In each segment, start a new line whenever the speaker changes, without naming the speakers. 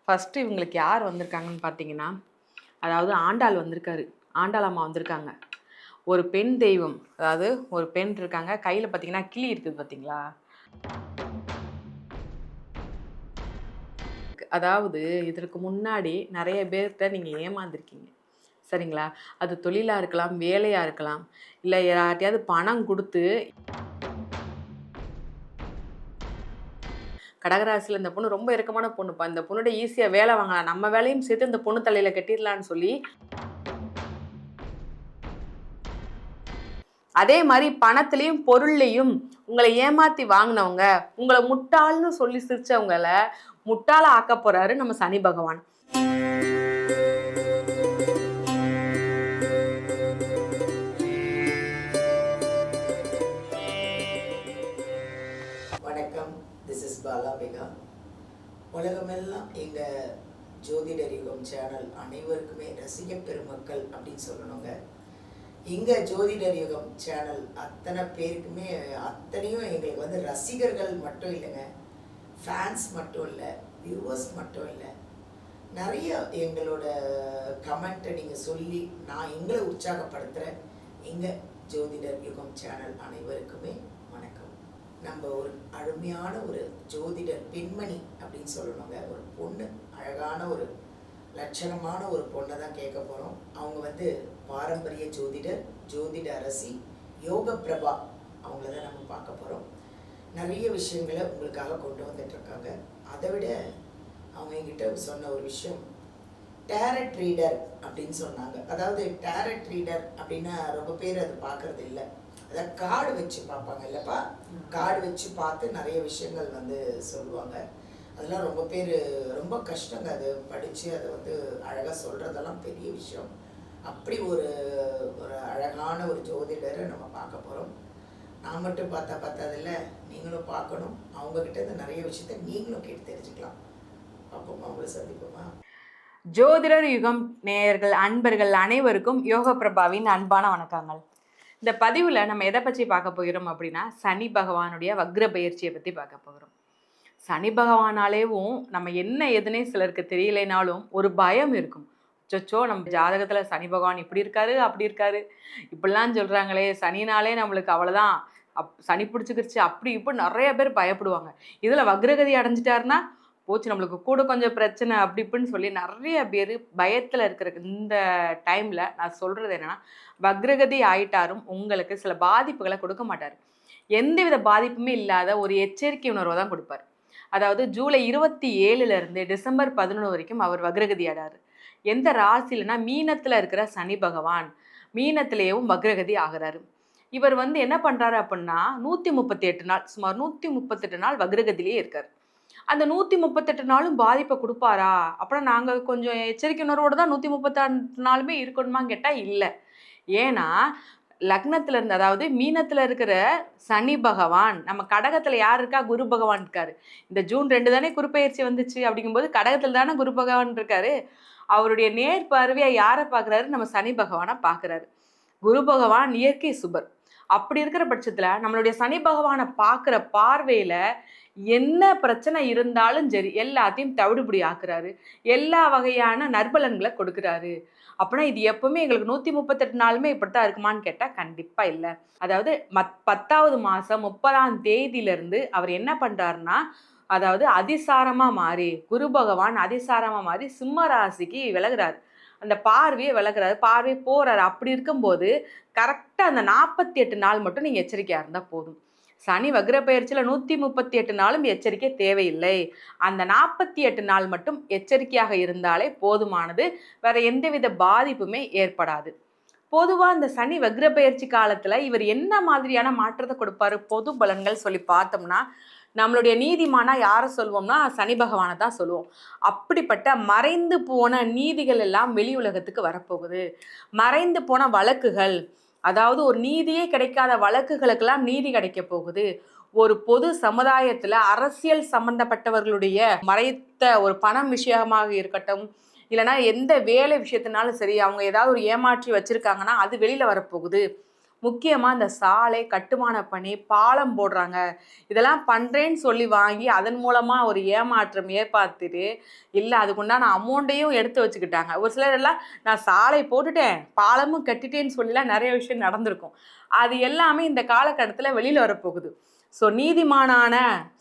First இவங்களுக்கு யார் வந்திருக்காங்கன்னு பார்த்தீங்கன்னா, அதாவது ஆண்டாள் வந்திருக்காரு. ஆண்டாள் அம்மா வந்திருக்காங்க. ஒரு பெண் தெய்வம். அதாவது ஒரு பெண் இருக்காங்க. கையில பார்த்தீங்கன்னா, கிளி இருக்குது பார்த்தீங்களா? அதாவது இதற்கு முன்னாடி நெறைய பேர்ட்ட நீங்க ஏமாந்துருக்கீங்க. சரிங்களா? அது தொழிலா இருக்கலாம், வேலையா இருக்கலாம். இல்ல யார்ட்டயாவது பணம் குடுத்து கடகராசில இந்த பொண்ணு ரொம்ப இறுக்கமான பொண்ணுப்பா. இந்த பொண்ணுட்ட ஈஸியா வேலை வாங்கலாம். நம்ம வேலையும் சேர்த்து இந்த பொண்ணு தலையில கட்டிர்லான்னு சொல்லி அதே மாரி பணத்திலயும், பொருள்லயும் உங்கள ஏமாத்தி வாங்குனவங்க, உங்கள முட்டாள்ன்னு சொல்லி சிரிச்சவங்கள முட்டாளா ஆக்கப் போறாரு நம்ம சனி பகவான்.
வணக்கம், திஸ் இஸ் பாலா பேகா. உலகமெல்லாம் எங்கள் ஜோதிடர் யுகம் சேனல் அனைவருக்குமே ரசிக பெருமக்கள் அப்படின்னு சொல்லணுங்க. இங்கே ஜோதிடர் யுகம் சேனல் அத்தனை பேருக்குமே அத்தனையும் எங்களுக்கு வந்து ரசிகர்கள் மட்டும் இல்லைங்க, ஃபேன்ஸ் மட்டும் இல்லை, வியூவர்ஸ் மட்டும் இல்லை, நிறைய எங்களோட கமெண்ட்டை நீங்கள் சொல்லி நான் எங்களை உற்சாகப்படுத்துகிறேன். எங்கள் ஜோதிடர் யுகம் சேனல் அனைவருக்குமே வணக்கம். நம்ம ஒரு அருமையான ஒரு ஜோதிடர் பெண்மணி அப்படின்னு சொல்லணுங்க. ஒரு பொண்ணு, அழகான ஒரு லட்சணமான ஒரு பொண்ணை தான் கேட்க போகிறோம். அவங்க வந்து பாரம்பரிய ஜோதிடர், ஜோதிட அரசி, யோக பிரபா, அவங்கள தான் நம்ம பார்க்க போகிறோம். நிறைய விஷயங்களை உங்களுக்காக கொண்டு வந்துட்டுருக்காங்க. அதை விட அவங்க என்கிட்ட சொன்ன ஒரு விஷயம், டேரட் ரீடர் அப்படின்னு சொன்னாங்க. அதாவது டேரட் ரீடர் அப்படின்னா ரொம்ப பேர் அது பார்க்கறது இல்லை. அதாவது கார்டு வச்சு பார்ப்பாங்க இல்லைப்பா, கார்டு வச்சு பார்த்து நிறைய விஷயங்கள் வந்து சொல்லுவாங்க. அதெல்லாம் ரொம்ப பேர் ரொம்ப கஷ்டங்க. அது படித்து அதை வந்து அழகாக சொல்கிறதெல்லாம் பெரிய விஷயம். அப்படி ஒரு ஒரு அழகான ஒரு ஜோதிடரை நம்ம பார்க்க போகிறோம். நான் மட்டும் பார்த்ததில்ல, நீங்களும் பார்க்கணும். அவங்கக்கிட்ட இருந்து நிறைய விஷயத்த நீங்களும் கேட்டு தெரிஞ்சுக்கலாம். பார்ப்போமா, அவங்கள சந்திப்போமா?
ஜோதிடர் யுகம் நேயர்கள், அன்பர்கள் அனைவருக்கும் யோக பிரபாவின் அன்பான வணக்கங்கள். இந்த பதிவில் நம்ம எதை பற்றி பார்க்க போகிறோம் அப்படின்னா, சனி பகவானுடைய வக்ர பயிற்சியை பற்றி பார்க்க போகிறோம். சனி பகவானாலேவும் நம்ம என்ன எதுனே சிலருக்கு தெரியலைனாலும் ஒரு பயம் இருக்கும். சொச்சோ, நம்ம ஜாதகத்தில் சனி பகவான் இப்படி இருக்காரு, அப்படி இருக்காரு, இப்படிலாம் சொல்கிறாங்களே, சனினாலே நம்மளுக்கு அவ்வளோதான், சனி பிடிச்சிக்கிருச்சு, அப்படி இப்போ நிறைய பேர் பயப்படுவாங்க. இதில் வக்ரகதி அடைஞ்சிட்டாருன்னா போச்சு, நம்மளுக்கு கூட கொஞ்சம் பிரச்சனை அப்படி இப்படின்னு சொல்லி நிறைய பேர் பயத்தில் இருக்கிற இந்த டைமில் நான் சொல்கிறது என்னென்னா, வக்ரகதி ஆயிட்டாரும் உங்களுக்கு சில பாதிப்புகளை கொடுக்க மாட்டார். எந்தவித பாதிப்புமே இல்லாத ஒரு எச்சரிக்கை உணர்வை தான் கொடுப்பார். அதாவது ஜூலை 27 டிசம்பர் 11 வரைக்கும் அவர் வக்ரகதி ஆடாரு. எந்த ராசிலனா மீனத்தில் இருக்கிற சனி பகவான் மீனத்திலேயும் வக்ரகதி ஆகிறாரு. இவர் வந்து என்ன பண்ணுறாரு அப்படின்னா 138 நாள், சுமார் 138 நாள் வக்ரகதியிலே இருக்கார். அந்த 138 நாளும் பாதிப்பை கொடுப்பாரா அப்புறம் நாங்கள் கொஞ்சம் எச்சரிக்கை உணர்வோடு தான் 138 நாளுமே இருக்கணுமான்னு கேட்டால் இல்லை. ஏன்னா லக்னத்துல இருந்து, அதாவது மீனத்துல இருக்கிற சனி பகவான் நம்ம கடகத்துல யார் இருக்கா, குரு பகவான் இருக்காரு. இந்த ஜூன் 2 தானே குரு பயிற்சி வந்துச்சு. அப்படிங்கும்போது கடகத்துல தானே குரு பகவான் இருக்காரு. அவருடைய நேர் பார்வையா யாரை பார்க்குறாரு, நம்ம சனி பகவானை பார்க்குறாரு. குரு பகவான் இயற்கை சுபர். அப்படி இருக்கிற பட்சத்துல நம்மளுடைய சனி பகவானை பார்க்குற பார்வையில என்ன பிரச்சனை இருந்தாலும் சரி எல்லாத்தையும் தவிடுபடி ஆக்குறாரு, எல்லா வகையான நற்பலன்களை கொடுக்குறாரு. அப்படின்னா இது எப்பவுமே எங்களுக்கு 138 நாளுமே இப்படித்தான் இருக்குமான்னு கேட்டால் கண்டிப்பாக இல்லை. அதாவது 10வது மாதம் 30ஆம் தேதியிலிருந்து அவர் என்ன பண்ணுறாருன்னா, அதாவது அதிசாரமாக மாறி, குரு பகவான் அதிசாரமாக மாறி சிம்ம ராசிக்கு விலகுறாரு. அந்த பார்வையை விலகுறாரு, பார்வை போகிறாரு. அப்படி இருக்கும்போது கரெக்டாக அந்த 48 நாள் மட்டும் நீங்கள் எச்சரிக்கையாக இருந்தால் போதும். சனி வக்ர பயிற்சியில் 138 நாளும் எச்சரிக்கை தேவையில்லை. அந்த 48 நாள் மட்டும் எச்சரிக்கையாக இருந்தாலே போதுமானது. வேற எந்தவித பாதிப்புமே ஏற்படாது. பொதுவாக இந்த சனி வக்ர பயிற்சி காலத்தில் இவர் என்ன மாதிரியான மாற்றத்தை கொடுப்பாரு, பொது பலன்கள் சொல்லி பார்த்தோம்னா, நம்மளுடைய நீதிமானா யாரை சொல்வோம்னா சனி பகவானை தான் சொல்லுவோம். அப்படிப்பட்ட மறைந்து போன நீதிகள் எல்லாம் வெளி உலகத்துக்கு வரப்போகுது. மறைந்து போன வழக்குகள், அதாவது ஒரு நீதியே கிடைக்காத வழக்குகளுக்கெல்லாம் நீதி கிடைக்க போகுது. ஒரு பொது சமுதாயத்தில் அரசியல் சம்பந்தப்பட்டவர்களுடைய மறைத்த ஒரு பணம் விஷயமாக இருக்கட்டும், இல்லைனா எந்த வேலை விஷயத்தினாலும் சரி, அவங்க ஏதாவது ஒரு ஏமாற்றி வச்சிருக்காங்கன்னா அது வெளியில் வரப்போகுது. முக்கியமாக இந்த சாலை கட்டுமான பணி, பாலம் போடுறாங்க, இதெல்லாம் பண்ணுறேன்னு சொல்லி வாங்கி அதன் மூலமாக ஒரு ஏமாற்றம் ஏற்படுத்திட்டு இல்லை அதுக்குண்டான அமௌண்ட்டையும் எடுத்து வச்சுக்கிட்டாங்க. ஒரு சிலர் எல்லாம் நான் சாலை போட்டுட்டேன் பாலமும் கட்டிட்டேன்னு சொல்லிலாம் நிறைய விஷயம் நடந்திருக்கும். அது எல்லாமே இந்த காலகட்டத்தில் வெளியில் வரப்போகுது. ஸோ நீதிமானான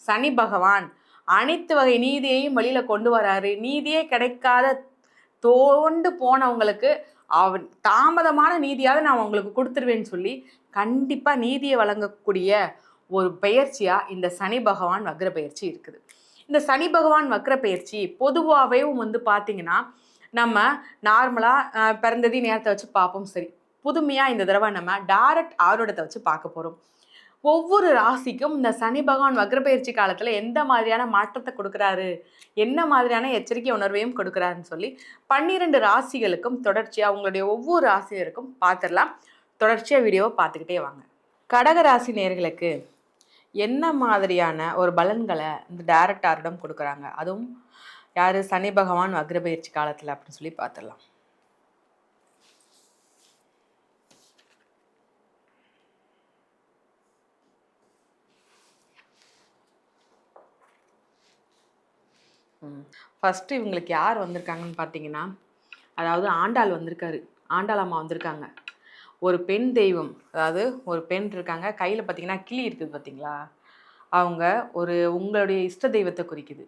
சனி பகவான் அனைத்து வகை நீதியையும் வெளியில் கொண்டு வராரு. நீதியே கிடைக்காத தோண்டு போனவங்களுக்கு தாமதமான நீதியாவது நான் உங்களுக்கு கொடுத்துருவேன்னு சொல்லி கண்டிப்பாக நீதியை வழங்கக்கூடிய ஒரு பயிற்சியாக இந்த சனி பகவான் வக்ர பயிற்சி இருக்குது. இந்த சனி பகவான் வக்ர பயிற்சி பொதுவாகவே பார்த்தீங்கன்னா நம்ம நார்மலாக பிறந்ததி நேரத்தை வச்சு பார்ப்போம். சரி, புதுமையாக இந்த தடவை நம்ம டைரக்ட் ஆரோடத்தை வச்சு பார்க்க போகிறோம். ஒவ்வொரு ராசிக்கும் இந்த சனி பகவான் வக்ர பயிற்சி காலத்தில் எந்த மாதிரியான மாற்றத்தை கொடுக்குறாரு, என்ன மாதிரியான எச்சரிக்கை உணர்வையும் கொடுக்குறாருன்னு சொல்லி 12 ராசிகளுக்கும் தொடர்ச்சியாக உங்களுடைய ஒவ்வொரு ராசியருக்கும் பார்த்துடலாம். தொடர்ச்சியாக வீடியோவை பார்த்துக்கிட்டே வாங்க. கடக ராசி நேயர்களுக்கு என்ன மாதிரியான ஒரு பலன்களை இந்த டைரக்ட் ஆரிடம் கொடுக்குறாங்க, அதுவும் யார் சனி பகவான் வக்ர பயிற்சி காலத்தில் அப்படின்னு சொல்லி பார்த்துடலாம். ஃபஸ்ட்டு இவங்களுக்கு யார் வந்திருக்காங்கன்னு பார்த்தீங்கன்னா, அதாவது ஆண்டாள் வந்திருக்காரு, ஆண்டாள் அம்மா வந்திருக்காங்க. ஒரு பெண் தெய்வம், அதாவது ஒரு பெண் இருக்காங்க, கையில் பார்த்தீங்கன்னா கிளி இருக்குது பார்த்தீங்களா, அவங்க உங்களுடைய இஷ்ட தெய்வத்தை குறிக்குது.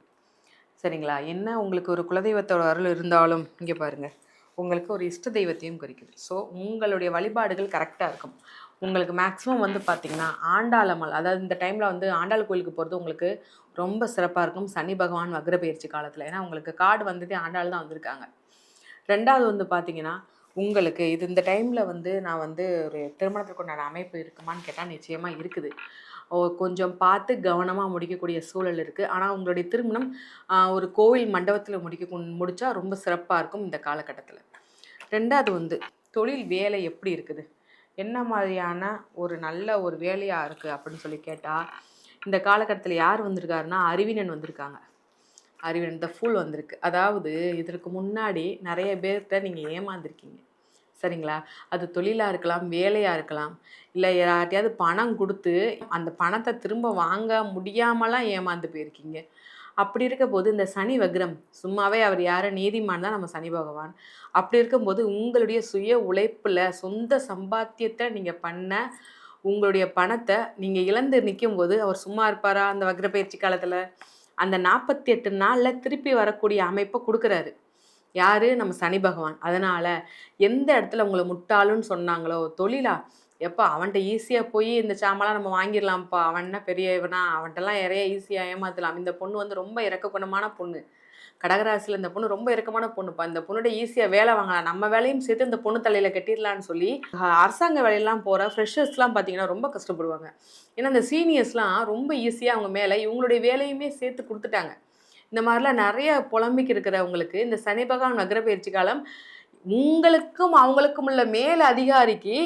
சரிங்களா? என்ன உங்களுக்கு ஒரு குலதெய்வத்தோட அருள் இருந்தாலும் இங்கே பாருங்கள், உங்களுக்கு ஒரு இஷ்ட தெய்வத்தையும் குறிக்குது. ஸோ உங்களுடைய வழிபாடுகள் கரெக்டாக இருக்கும். உங்களுக்கு மேக்ஸிமம் பார்த்தீங்கன்னா ஆண்டாளம்மாள், அதாவது இந்த டைமில் ஆண்டாள் கோயிலுக்கு போகிறது உங்களுக்கு ரொம்ப சிறப்பாக இருக்கும் சனி பகவான் வக்ர பயிற்சி காலத்தில். ஏன்னா உங்களுக்கு கார்டு வந்துட்டு ஆண்டாள் தான் வந்திருக்காங்க. ரெண்டாவது பார்த்தீங்கன்னா உங்களுக்கு இந்த டைமில் நான் ஒரு திருமணத்திற்கு உண்டான அமைப்பு இருக்குமான்னு கேட்டால் நிச்சயமாக இருக்குது. கொஞ்சம் பார்த்து கவனமாக முடிக்கக்கூடிய சூழல் இருக்குது. ஆனால் உங்களுடைய திருமணம் ஒரு கோவில் மண்டபத்தில் முடித்தா ரொம்ப சிறப்பாக இருக்கும் இந்த காலகட்டத்தில். ரெண்டாவது தொழில் வேலை எப்படி இருக்குது, என்ன மாதிரியான ஒரு நல்ல ஒரு வேலையாக இருக்குது அப்படின்னு சொல்லி கேட்டால், இந்த காலகட்டத்தில் யார் வந்திருக்காருன்னா அறிவினன் வந்திருக்காங்க. அறிவினன் த ஃபூல் வந்திருக்கு. அதாவது இதற்கு முன்னாடி நிறைய பேர்கிட்ட நீங்கள் ஏமாந்துருக்கீங்க. சரிங்களா? அது தொழிலாக இருக்கலாம், வேலையாக இருக்கலாம், இல்லை யார்ட்டையாவது பணம் கொடுத்து அந்த பணத்தை திரும்ப வாங்க முடியாமலாம் ஏமாந்து போயிருக்கீங்க. அப்படி இருக்க போது இந்த சனி வக்ரம் சும்மாவே அவர் யாரை நீதிமான் தான் நம்ம சனி பகவான். அப்படி இருக்கும்போது உங்களுடைய சுய உழைப்பில் சொந்த சம்பாத்தியத்தை நீங்கள் பண்ண உங்களுடைய பணத்தை நீங்கள் இழந்து நிற்கும் போது அவர் சும்மா இருப்பாரா? அந்த வக்ர பயிற்சி காலத்தில் அந்த 48 நாளில் திருப்பி வரக்கூடிய அமைப்பை கொடுக்குறாரு. யார்? நம்ம சனி பகவான். அதனால் எந்த இடத்துல உங்களை முட்டாளுன்னு சொன்னாங்களோ, தொழிலா எப்போ அவன்கிட்ட ஈஸியாக போய் இந்த சாமான்லாம் நம்ம வாங்கிடலாம்ப்பா, அவன் என்ன பெரியவனா, அவன்கிட்டலாம் நிறைய ஈஸியாக ஏமாற்றலாம். இந்த பொண்ணு ரொம்ப இறக்ககுணமான பொண்ணு, கடகராசியில் இந்த பொண்ணு ரொம்ப இறக்கமான பொண்ணுப்பா, இந்த பொண்ணுடைய ஈஸியாக வேலை வாங்கலாம், நம்ம வேலையும் சேர்த்து இந்த பொண்ணு தலையில் கட்டிடலான்னு சொல்லி அரசாங்க வேலையெல்லாம் போகிற ஃப்ரெஷர்ஸ்லாம் பார்த்தீங்கன்னா ரொம்ப கஷ்டப்படுவாங்க. ஏன்னா இந்த சீனியர்ஸ்லாம் ரொம்ப ஈஸியாக அவங்க மேலே இவங்களுடைய வேலையுமே சேர்த்து கொடுத்துட்டாங்க. இந்த மாதிரிலாம் நிறைய புலம்பிக்கு இருக்கிறவங்களுக்கு இந்த சனி பகவான் வக்ர பயிற்சி காலம் உங்களுக்கும் அவங்களுக்கும் உள்ள மேல் அதிகாரிக்கு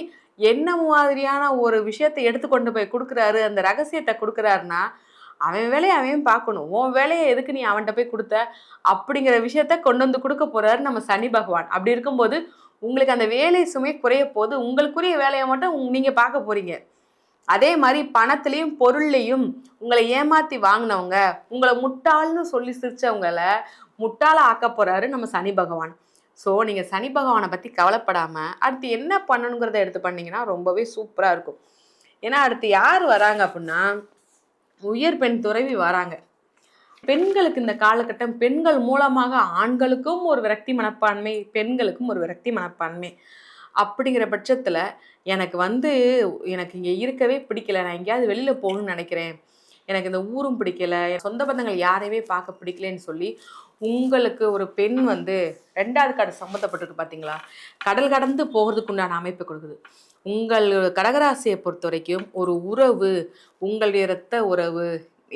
என்ன மாதிரியான ஒரு விஷயத்தை எடுத்துக்கொண்டு போய் கொடுக்குறாரு, அந்த ரகசியத்தை கொடுக்குறாருன்னா அவன் வேலையை அவன் பார்க்கணும். உன் வேலையை எதுக்கு நீ அவன்கிட்ட போய் கொடுத்த அப்படிங்கிற விஷயத்த கொண்டு கொடுக்க போறாரு நம்ம சனி பகவான். அப்படி இருக்கும்போது உங்களுக்கு அந்த வேலை சுமை குறைய போது உங்களுக்குரிய வேலையை மட்டும் நீங்கள் பார்க்க போறீங்க. அதே மாதிரி பணத்துலேயும் பொருள்லையும் உங்களை ஏமாற்றி வாங்கினவங்க, உங்களை முட்டாள்னு சொல்லி சிரிச்சவங்களை முட்டாளை ஆக்க போறாரு நம்ம சனி பகவான். ஸோ நீங்கள் சனி பகவானை பற்றி கவலைப்படாமல் அடுத்து என்ன பண்ணணுங்கிறத எடுத்து பண்ணிங்கன்னா ரொம்பவே சூப்பராக இருக்கும். ஏன்னா அடுத்து யார் வராங்க அப்படின்னா உயர் பெண் துறவி வராங்க. பெண்களுக்கு இந்த காலகட்டம் பெண்கள் மூலமாக ஆண்களுக்கும் ஒரு விரக்தி மனப்பான்மை, பெண்களுக்கும் ஒரு விரக்தி மனப்பான்மை. அப்படிங்கிற பட்சத்தில் எனக்கு இங்கே இருக்கவே பிடிக்கல, நான் எங்கேயாவது வெளியில் போகணும்னு நினைக்கிறேன், எனக்கு இந்த ஊரும் பிடிக்கல, சொந்த பந்தங்கள் யாரையுமே பார்க்க பிடிக்கலன்னு சொல்லி உங்களுக்கு ஒரு பெண் 2வது கார்டு சம்மந்தப்பட்டிருக்கு பார்த்தீங்களா, கடல் கடந்து போகிறதுக்கு உண்டான அமைப்பு கொடுக்குது. உங்கள் கடகராசியை பொறுத்த வரைக்கும் ஒரு உறவு, உங்களுடைய இரத்த உறவு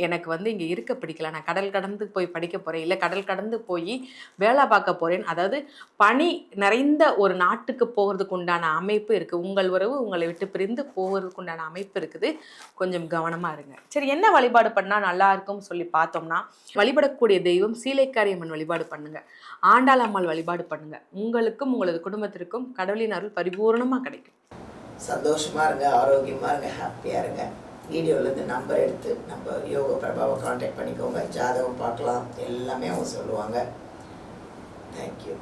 எனக்கு இங்கே இருக்க பிடிக்கல, நான் கடல் கடந்து போய் படிக்க போகிறேன், இல்லை கடல் கடந்து போய் வேலை பார்க்க போகிறேன், அதாவது பணி நிறைந்த ஒரு நாட்டுக்கு போகிறதுக்கு உண்டான அமைப்பு இருக்குது. உங்கள் உறவு உங்களை விட்டு பிரிந்து போகிறதுக்கு உண்டான அமைப்பு இருக்குது. கொஞ்சம் கவனமாக இருங்க. சரி, என்ன வழிபாடு பண்ணால் நல்லா இருக்கும்னு சொல்லி பார்த்தோம்னா, வழிபடக்கூடிய தெய்வம் சீலைக்காரியம்மன் வழிபாடு பண்ணுங்க, ஆண்டாள் அம்மாள் வழிபாடு பண்ணுங்க. உங்களுக்கும் உங்களது குடும்பத்திற்கும் கடவுளின் அருள் பரிபூர்ணமாக கிடைக்கும்.
சந்தோஷமாக இருங்க, ஆரோக்கியமாக இருங்க, ஹாப்பியாக இருங்க. வீடியோலேருந்து நம்பர் எடுத்து நம்ம யோக பிரபாவை காண்டாக்ட் பண்ணிக்கோங்க. ஜாதகம் பார்க்கலாம், எல்லாமே அவங்க சொல்லுவாங்க. தேங்க்யூ.